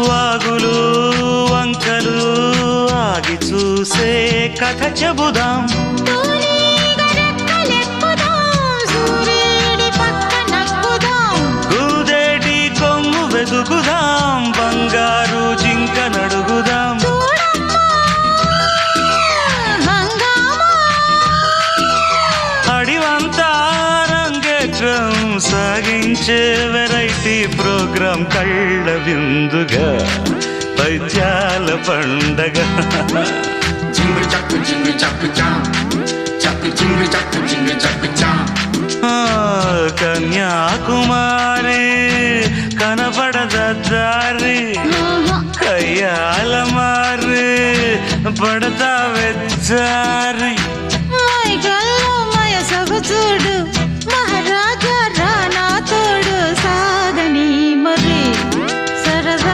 వాగులు వంకలు ఆగి చూసే కథ చెబుదాం. కూదేటి కొమ్ము వెతుకుదాం, బంగారు జింక నడుగుదాం. అడివంతా రంగేట్రం సాగించే వెరైటీ ప్రోగ్రాం కళ్ళ విందుగా పైత్యాల పండగ. కన్యాకుమారి కనపడదారి, కయ్యాల మారి పడతా వెచ్చారి. చూడు